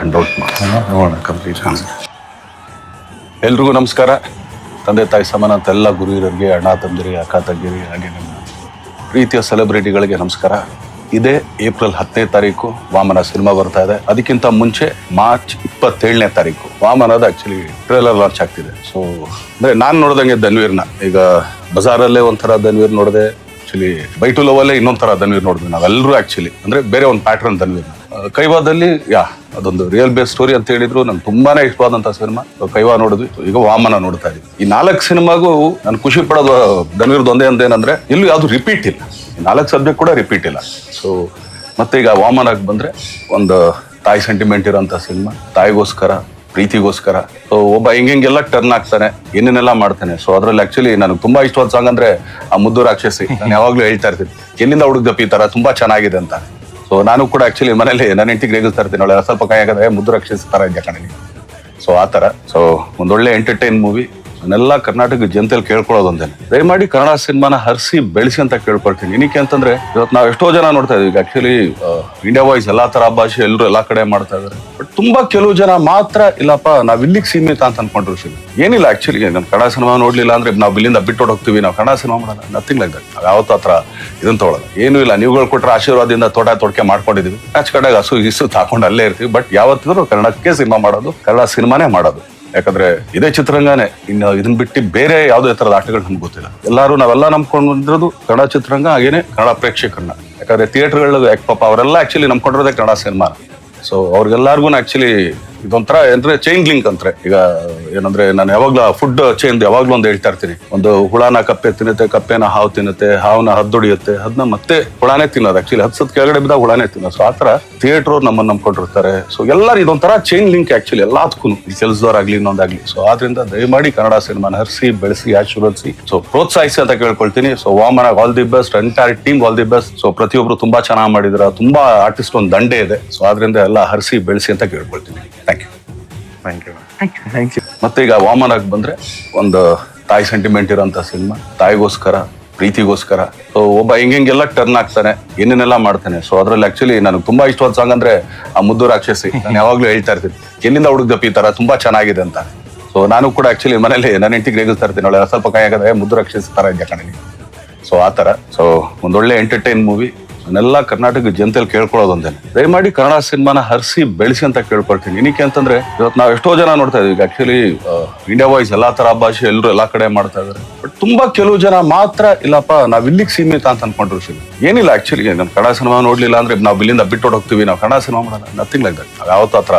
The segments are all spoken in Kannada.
ಫೈಂಡ್ ಔಟ್ ನೋಡೋಣ ಕಂಪ್ಲೀಟ್. ಎಲ್ರಿಗೂ ನಮಸ್ಕಾರ. ತಂದೆ ತಾಯಿ ಸಮಾನ ಅಂತ ಎಲ್ಲ ಗುರು ಹಿರಿಯರಿಗೆ, ಅಣ್ಣ ತಂದಿರಿ, ಅಕ್ಕ ತಂಗಿರಿ, ಹಾಗೆ ನಮ್ಮ ಪ್ರೀತಿಯ ಸೆಲೆಬ್ರಿಟಿಗಳಿಗೆ ನಮಸ್ಕಾರ. ಇದೇ ಏಪ್ರಿಲ್ 10ನೇ ತಾರೀಕು ವಾಮನ ಸಿನಿಮಾ ಬರ್ತಾ ಇದೆ. ಅದಕ್ಕಿಂತ ಮುಂಚೆ ಮಾರ್ಚ್ 27ನೇ ತಾರೀಕು ವಾಮನದ ಆಕ್ಚುಲಿ ಟ್ರೇಲರ್ ಲಾಂಚ್ ಆಗ್ತಿದೆ. ಸೊ ಅಂದ್ರೆ ನಾನು ನೋಡ್ದಂಗೆ ಧನ್ವೀರ್ನ ಈಗ ಬಜಾರಲ್ಲೇ ಒಂಥರ ಧನ್ವೀರ್ ನೋಡಿದೆ, ಆಕ್ಚುಲಿ ಬೈ ಟು ಲವ್ ಅಲ್ಲೇ ಇನ್ನೊಂದ್ ತರ ಧನ್ವೀರ್ ನೋಡಿದ್ವಿ ನಾವೆಲ್ಲರೂ. ಆಕ್ಚುಲಿ ಅಂದ್ರೆ ಬೇರೆ ಒಂದು ಪ್ಯಾಟರ್ನ್ ಧನ್ವೀರ್ನ. ಕೈವಾದಲ್ಲಿ ಅದೊಂದು ರಿಯಲ್ ಬೇಸ್ ಸ್ಟೋರಿ ಅಂತ ಹೇಳಿದ್ರು. ನಂಗೆ ತುಂಬಾನೇ ಇಷ್ಟವಾದಂತ ಸಿನಿಮಾ ಕೈವಾ ನೋಡಿದ್ವಿ. ಈಗ ವಾಮನ ನೋಡ್ತಾ ಇದ್ವಿ. ಈ 4 ಸಿನಿಮಾಗೂ ನಾನು ಖುಷಿ ಪಡೋದು ಧನ್ವೀರ್ದು ಒಂದೇ ಅಂತೇನಂದ್ರೆ ಎಲ್ಲೂ ಯಾವ್ದು ರಿಪೀಟ್ ಇಲ್ಲ. 4 ಸಬ್ಜೆಕ್ಟ್ ಕೂಡ ರಿಪೀಟ್ ಇಲ್ಲ. ಸೊ ಮತ್ತೆ ಈಗ ವಾಮನಕ್ಕೆ ಬಂದ್ರೆ ಒಂದು ತಾಯಿ ಸೆಂಟಿಮೆಂಟ್ ಇರೋಂಥ ಸಿನಿಮಾ, ತಾಯಿಗೋಸ್ಕರ, ಪ್ರೀತಿಗೋಸ್ಕರ. ಸೊ ಒಬ್ಬ ಹಿಂಗೆಲ್ಲ ಟರ್ನ್ ಆಗ್ತಾನೆ, ಏನೇನೆಲ್ಲ ಮಾಡ್ತಾನೆ. ಸೊ ಅದ್ರಲ್ಲಿ ಆಕ್ಚುಲಿ ನನಗೆ ತುಂಬಾ ಇಷ್ಟವಾದ ಸಾಂಗ್ ಅಂದ್ರೆ ಆ ಮುದ್ದು ರಾಕ್ಷಸಿ. ನಾನು ಯಾವಾಗ್ಲೂ ಹೇಳ್ತಾ ಇರ್ತೀನಿ, ಎಲ್ಲಿಂದ ಹುಡುಗದಪ್ಪ ಈ ತರ ತುಂಬಾ ಚೆನ್ನಾಗಿದೆ ಅಂತ. ಸೊ ನಾನು ಕೂಡ ಆಕ್ಚುಲಿ ಮನೇಲಿ ನನ್ನ ಹೆಂಡತಿಗೆ ರೇಗಿಸ್ತಾ ಇರ್ತೀನಿ, ಅವಳೆ ಸ್ವಲ್ಪ ಕೈ ಆಗದೆ ಮುದ್ದು ರಾಕ್ಷಸಿ ತರ ಇದೆಯಾ ಕಣೆ. ಸೊ ಆ ತರ. ಸೊ ಒಂದೊಳ್ಳೆ ಎಂಟರ್ಟೈನ್ ಮೂವಿ. ನಾನೆಲ್ಲ ಕರ್ನಾಟಕ ಜನತೆಯಲ್ಲಿ ಕೇಳ್ಕೊಳ್ಳೋದು ಒಂದೇನೆ, ದಯಮಾಡಿ ಕನ್ನಡ ಸಿನಿಮಾನ ಹರಿಸಿ ಬೆಳೆಸಿ ಅಂತ ಕೇಳ್ಕೊಳ್ತೀನಿ. ಏನಕ್ಕೆ ಅಂತಂದ್ರೆ ಇವತ್ತು ನಾವು ಎಷ್ಟೋ ಜನ ನೋಡ್ತಾ ಇದೀವಿ. ಆಕ್ಚುಲಿ ಇಂಡಿಯಾ ವೈಸ್ ಎಲ್ಲಾ ತರ ಭಾಷೆ ಎಲ್ಲರೂ ಎಲ್ಲಾ ಕಡೆ ಮಾಡ್ತಾ ಇದಾರೆ. ಬಟ್ ತುಂಬಾ ಕೆಲವು ಜನ ಮಾತ್ರ ಇಲ್ಲಪ್ಪ ನಾವ್ ಇಲ್ಲಿಗೆ ಸೀಮಿತ ಅಂತ ಅನ್ಕೊಂಡ್ರು ಸಿಗ ಏನಿಲ್ಲ. ಆಕ್ಚುಲಿ ನಾನು ಕನ್ನಡ ಸಿನಿಮಾ ನೋಡ್ಲಿಲ್ಲ ಅಂದ್ರೆ ನಾವು ಇಲ್ಲಿಂದ ಬಿಟ್ಟು ಹೋಗ್ತೀವಿ, ನಾವು ಕನ್ನಡ ಸಿನಿಮಾ ಮಾಡೋಣ, ನಥಿಂಗ್ ಲೈಕ್ ದಟ್. ನಾವು ಯಾವತ್ತೂ ಹತ್ರ ಇದನ್ನ ತೊಗೊಳಲ್ಲ. ಏನೂ ಇಲ್ಲ, ನೀವುಗಳು ಕೊಟ್ರೆ ಆಶೀರ್ವಾದದಿಂದ ತೊಡಕೆ ಮಾಡ್ಕೊಂಡಿದೀವಿ. ಆಚ ಕಡೆಗೆ ಹಸು ಇಸು ಹಾಕೊಂಡು ಅಲ್ಲೇ ಇರ್ತೀವಿ. ಬಟ್ ಯಾವತ್ತಿದ್ರು ಕನ್ನಡಕ್ಕೆ ಸಿನಿಮಾ ಮಾಡೋದು, ಕನ್ನಡ ಸಿನಿಮಾನೇ ಮಾಡೋದು. ಯಾಕಂದ್ರೆ ಇದೇ ಚಿತ್ರರಂಗನೇ. ಇನ್ನು ಇದನ್ನ ಬಿಟ್ಟು ಬೇರೆ ಯಾವುದೇ ತರದ ಆಟಗಳು ನಮ್ಗೆ ಗೊತ್ತಿಲ್ಲ. ನಾವೆಲ್ಲ ನಂಬ್ಕೊಂಡಿರೋದು ಕನ್ನಡ ಚಿತ್ರರಂಗ, ಹಾಗೇನೆ ಕನ್ನಡ ಪ್ರೇಕ್ಷಕರನ್ನ. ಯಾಕಂದ್ರೆ ಥಿಯೇಟರ್ಗಳು ಪಾಪ ಅವರೆಲ್ಲ ಆಕ್ಚುಲಿ ನಂಬ್ಕೊಂಡಿರೋದೇ ಕನ್ನಡ ಸಿನಿಮಾ. ಸೊ ಅವ್ರಿಗೆಲ್ಲರಿಗೂ ಆಕ್ಚುಲಿ ಇದೊಂಥರ ಅಂದ್ರೆ ಚೈನ್ ಲಿಂಕ್ ಅಂತಾರೆ. ಈಗ ಏನಂದ್ರೆ ನಾನು ಯಾವಾಗ್ಲೂ ಫುಡ್ ಚೈನ್ ಯಾವಾಗ್ಲೂ ಒಂದು ಹೇಳ್ತಾ ಇರ್ತೀನಿ. ಒಂದು ಹುಳನ ಕಪ್ಪೆ ತಿನ್ನುತ್ತೆ, ಕಪ್ಪೆನ ಹಾವು ತಿನ್ನುತ್ತೆ, ಹಾವನ್ನ ಹದ್ದೊಡಿಯುತ್ತೆ, ಅದನ್ನ ಮತ್ತೆ ಹುಳಾನೇ ತಿನ್ನೋದು. ಆಕ್ಚುಲಿ 10 ಸತ್ ಕೆಳಗಡೆ ಬಿದ್ದಾಗ ಹುಳಾನೇ ತಿನ್ನೋದು. ಸೊ ಆತರ ಥಿಯೇಟರ್ ನಮ್ಮನ್ನ ನಂಬ್ಕೊಂಡಿರ್ತಾರೆ. ಸೊ ಎಲ್ಲರೂ ಇದೊಂಥರ ಚೈನ್ ಲಿಂಕ್ ಆಕ್ಚುಲಿ ಎಲ್ಲದಕ್ಕೂ, ಕೆಲಸದವ್ರಾಗ್ಲಿ ಇನ್ನೊಂದಾಗ್ಲಿ. ಸೊ ಆದ್ರಿಂದ ದಯಮಾಡಿ ಕನ್ನಡ ಸಿನಿಮಾನ ಹರಿಸಿ ಬೆಳೆಸಿ ಆಶೀರ್ವದಿಸಿ, ಸೊ ಪ್ರೋತ್ಸಾಹಿಸಿ ಅಂತ ಕೇಳ್ಕೊಳ್ತೀನಿ. So Vamana all the best, entire team all the best. So ಪ್ರತಿಯೊಬ್ರು ತುಂಬಾ ಚೆನ್ನಾಗಿ ಮಾಡಿದ್ರ, ತುಂಬಾ ಆರ್ಟಿಸ್ಟ್ ಒಂದು ದಂಡೆ ಇದೆ. ಸೊ ಆದ್ರಿಂದ ಎಲ್ಲ ಹರಿಸಿ ಬೆಳೆಸಿ ಅಂತ ಕೇಳ್ಕೊಳ್ತೀನಿ. Thank you. ಮತ್ತೆ ಈಗ ವಾಮನಕ್ಕೆ ಬಂದ್ರೆ ಒಂದು ತಾಯಿ ಸೆಂಟಿಮೆಂಟ್ ಇರೋಂಥ ಸಿನಿಮಾ, ತಾಯಿಗೋಸ್ಕರ, ಪ್ರೀತಿಗೋಸ್ಕರ. ಸೊ ಒಬ್ಬ ಹಿಂಗೆಲ್ಲ ಟರ್ನ್ ಆಗ್ತಾನೆ, ಏನೇನೆಲ್ಲ ಮಾಡ್ತಾನೆ. ಸೊ ಅದ್ರಲ್ಲಿ ಆಕ್ಚುಲಿ ನನಗೆ ತುಂಬಾ ಇಷ್ಟವಾದ ಸಾಂಗ್ ಅಂದ್ರೆ ಆ ಮುದ್ದು ರಾಕ್ಷಸಿ. ನಾನು ಯಾವಾಗ್ಲೂ ಹೇಳ್ತಾ ಇರ್ತೀನಿ, ಎಲ್ಲಿಂದ ಹುಡುಗದಪ್ಪ ಈ ತರ ತುಂಬಾ ಚೆನ್ನಾಗಿದೆ ಅಂತ. ಸೊ ನಾನು ಕೂಡ ಆಕ್ಚುಲಿ ಮನೇಲಿ ನನ್ನ ಹೆಂಡತಿಗೆ ರೇಗಿಸ್ತಾ ಇರ್ತೀನಿ, ಅವಳೆ ಸ್ವಲ್ಪ ಕೈ ಆಗದೆ ಮುದ್ದು ರಾಕ್ಷಸಿ ತರ ಇದೆಯಾ ಕಣೆ. ಸೊ ಆ ತರ. ಸೊ ಒಂದೊಳ್ಳೆ ಎಂಟರ್ಟೈನ್ ಮೂವಿ. ನಾನೆಲ್ಲ ಕರ್ನಾಟಕ ಜನತೆಯಲ್ಲಿ ಕೇಳ್ಕೊಳ್ಳೋದು ಒಂದೇನೆ, ದಯಮಾಡಿ ಕನ್ನಡ ಸಿನಿಮಾನ ಹರಿಸಿ ಬೆಳೆಸಿ ಅಂತ ಕೇಳ್ಕೊಳ್ತೀನಿ. ಏನಕ್ಕೆ ಅಂತಂದ್ರೆ ಇವತ್ತು ನಾವು ಎಷ್ಟೋ ಜನ ನೋಡ್ತಾ ಇದೀವಿ. ಆಕ್ಚುಲಿ ಇಂಡಿಯಾ ವೈಸ್ ಎಲ್ಲಾ ತರ ಭಾಷೆ ಎಲ್ಲರೂ ಎಲ್ಲಾ ಕಡೆ ಮಾಡ್ತಾ ಇದಾರೆ. ಬಟ್ ತುಂಬಾ ಕೆಲವು ಜನ ಮಾತ್ರ ಇಲ್ಲಪ್ಪ ನಾವ್ ಇಲ್ಲಿಗೆ ಸೀಮಿತ ಅಂತ ಅನ್ಕೊಂಡ್ರು ಸಿಗ ಏನಿಲ್ಲ. ಆಕ್ಚುಲಿ ನಾನು ಕನ್ನಡ ಸಿನಿಮಾ ನೋಡ್ಲಿಲ್ಲ ಅಂದ್ರೆ ನಾವು ಇಲ್ಲಿಂದ ಬಿಟ್ಟು ಹೋಗ್ತೀವಿ, ನಾವು ಕನ್ನಡ ಸಿನಿಮಾ ಮಾಡೋಣ, ನಥಿಂಗ್ ಲೈಕ್ ದಟ್. ನಾವು ಯಾವತ್ತೂ ಹತ್ರ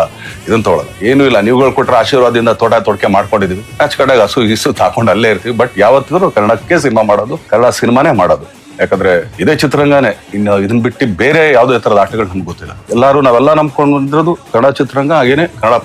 ಇದನ್ನ ತೊಗೊಳಲ್ಲ. ಏನೂ ಇಲ್ಲ, ನೀವುಗಳು ಕೊಟ್ರೆ ಆಶೀರ್ವಾದದಿಂದ ತೊಡಕೆ ಮಾಡ್ಕೊಂಡಿದೀವಿ. ಆಚ ಕಡೆಗೆ ಹಸು ಇಸು ಹಾಕೊಂಡು ಅಲ್ಲೇ ಇರ್ತೀವಿ. ಬಟ್ ಯಾವತ್ತಿದ್ರು ಕನ್ನಡಕ್ಕೆ ಸಿನಿಮಾ ಮಾಡೋದು, ಕನ್ನಡ ಸಿನಿಮಾನೇ ಮಾಡೋದು. ಯಾಕಂದ್ರೆ ಇದೇ ಚಿತ್ರರಂಗನೇ. ಇನ್ನು ಇದನ್ನ ಬಿಟ್ಟು ಬೇರೆ ಯಾವುದೇ ತರದ ಆಟಗಳು ನಮ್ಗೆ ಗೊತ್ತಿಲ್ಲ. ನಾವೆಲ್ಲ ನಂಬ್ಕೊಂಡಿರೋದು ಕನ್ನಡ ಚಿತ್ರರಂಗ, ಹಾಗೇನೆ ಕನ್ನಡ